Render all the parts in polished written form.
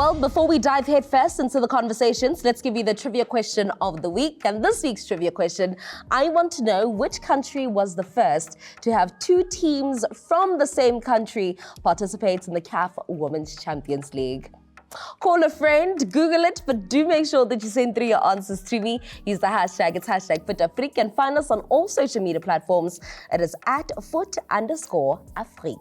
Well, before we dive headfirst into the conversations, let's give you the trivia question of the week. And this week's trivia question, I want to know which country was the first to have two teams from the same country participate in the CAF Women's Champions League. Call a friend, Google it, but do make sure that you send through your answers to me. Use the hashtag, it's hashtag Fut-Afrique, and find us on all social media platforms. It is at Fut_Afrique.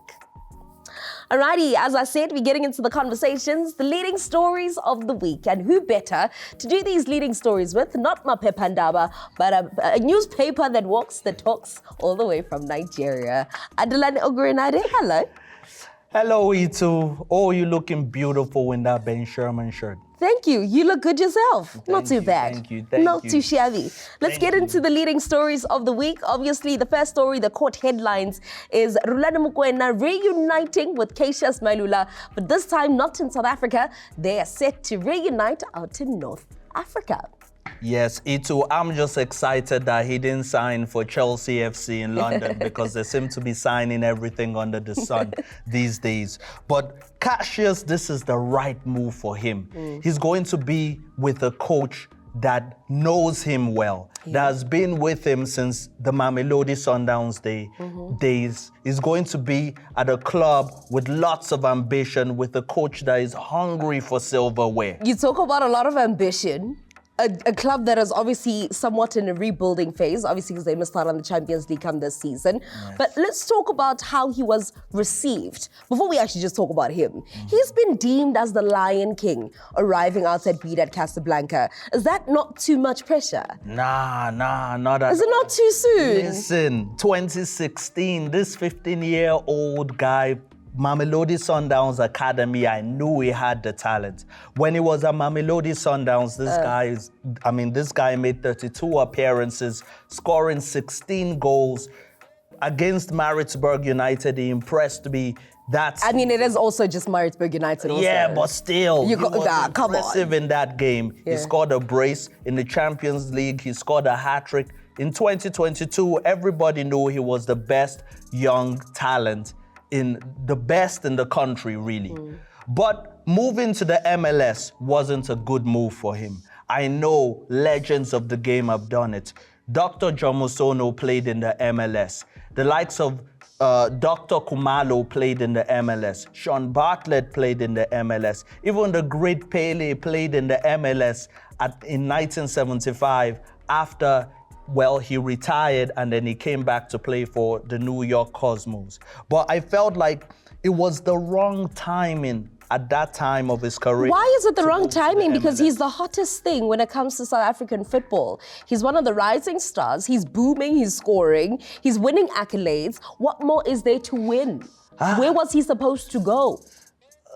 Alrighty, as I said, we're getting into the conversations, the leading stories of the week. And who better to do these leading stories with? Not Maphephandaba, but a newspaper that walks the talks all the way from Nigeria. Adelani Ogurenade, hello. Hello, Itu. Oh, you're looking beautiful in that Ben Sherman shirt. Thank you. You look good yourself. Not too bad. Thank you. Not too shabby. Let's get into the leading stories of the week. Obviously, the first story that caught headlines is Rulani Mokoena reuniting with Cassius Mailula, but this time not in South Africa. They are set to reunite out in North Africa. Yes, Itu, I'm just excited that he didn't sign for Chelsea FC in London because they seem to be signing everything under the sun these days. But Cassius, this is the right move for him. He's going to be with a coach that knows him well, that has been with him since the Mamelodi Sundowns days. He's going to be at a club with lots of ambition, with a coach that is hungry for silverware. You talk about a lot of ambition. A club that is obviously somewhat in a rebuilding phase, obviously because they missed out on the Champions League come this season. Yes. But let's talk about how he was received. Before we actually just talk about him, he's been deemed as the Lion King, arriving outside Wydad Casablanca. Is that not too much pressure? Nah, not at all. Is it not too soon? Listen, 2016, this 15-year-old guy, Mamelodi Sundowns Academy, I knew he had the talent. When he was at Mamelodi Sundowns, this guy made 32 appearances, scoring 16 goals. Against Maritzburg United, he impressed me. It is also just Maritzburg United also. Yeah, but still, he was come impressive on. in that game. Yeah. He scored a brace. In the Champions League, he scored a hat-trick. In 2022, everybody knew he was the best young talent in the country, really. But moving to the MLS wasn't a good move for him. I know legends of the game have done it. Dr. Jomosono played in the MLS. The likes of Dr. Kumalo played in the MLS. Sean Bartlett played in the MLS. Even the great Pele played in the MLS in 1975 after he retired and then he came back to play for the New York Cosmos. But I felt like it was the wrong timing at that time of his career. Why is it the wrong timing? Because he's the hottest thing when it comes to South African football. He's one of the rising stars. He's booming, he's scoring, he's winning accolades. What more is there to win? Where was he supposed to go?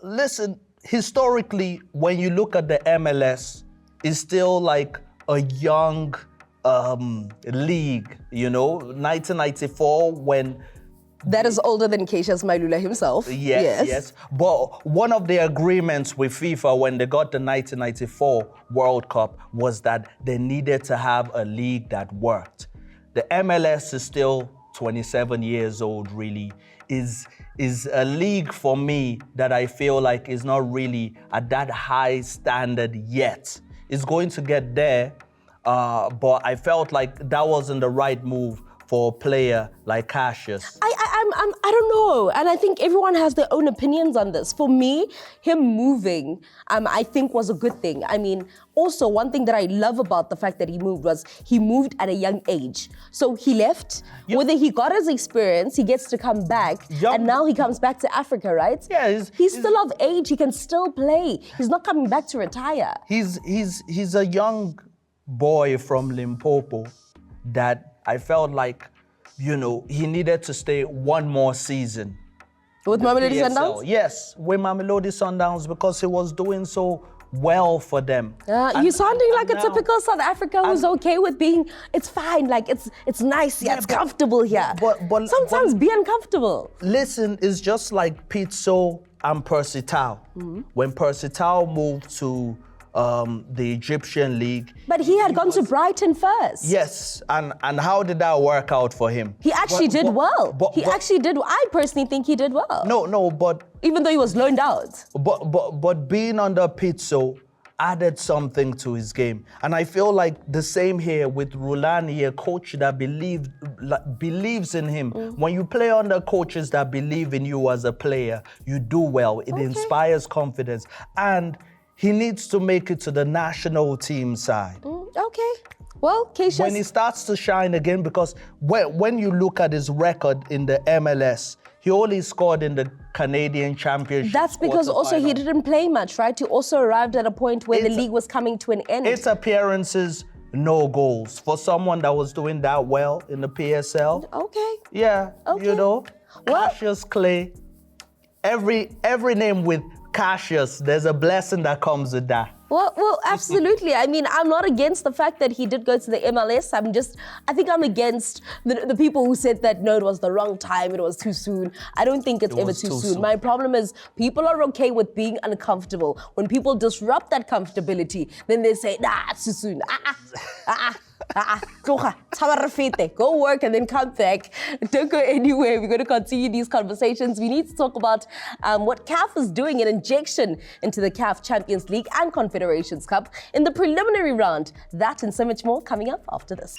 Listen, historically, when you look at the MLS, it's still like a young league, 1994 when... That is older than Cassius Mailula himself. Yes. But one of the agreements with FIFA when they got the 1994 World Cup was that they needed to have a league that worked. The MLS is still 27 years old, really, is a league for me that I feel like is not really at that high standard yet. It's going to get there, but I felt like that wasn't the right move for a player like Cassius. I don't know, and I think everyone has their own opinions on this. For me, him moving, I think was a good thing. Also one thing that I love about the fact that he moved was he moved at a young age. So he left, whether he got his experience, he gets to come back, and now he comes back to Africa, right? Yeah, he's still of age, he can still play. He's not coming back to retire. He's a young boy from Limpopo that I felt like, he needed to stay one more season. With Mamelodi Sundowns? Yes, with Mamelodi Sundowns, because he was doing so well for them. You're sounding like a typical South Africa who's okay with being, it's fine, like it's nice, it's comfortable here. But sometimes be uncomfortable. Listen, it's just like Pizzo and Percy Tau. When Percy Tau moved to the Egyptian league. But he had gone to Brighton first. Yes, and how did that work out for him? He actually did well. I personally think he did well. No, but even though he was loaned out. But being under Pizzo added something to his game. And I feel like the same here with Rulani, a coach that believes in him. When you play under coaches that believe in you as a player, you do well. It inspires confidence. And he needs to make it to the national team side. Okay. Well, Keisha. When he starts to shine again, because when you look at his record in the MLS, he only scored in the Canadian Championship. That's because also he didn't play much, right? He also arrived at a point where the league was coming to an end. Its appearances, no goals. For someone that was doing that well in the PSL. Okay. Yeah, okay. You know, Cassius Clay. Every name with Cassius, there's a blessing that comes with that. Well, absolutely. I mean, I'm not against the fact that he did go to the MLS. I think I'm against the people who said that, no, it was the wrong time, it was too soon. I don't think it's ever too soon. My problem is people are okay with being uncomfortable. When people disrupt that comfortability, then they say, nah, it's too soon. Go work and then come back. Don't go anywhere. We're going to continue these conversations. We need to talk about what CAF is doing, an injection into the CAF Champions League and Confederations Cup in the preliminary round. That and so much more coming up after this.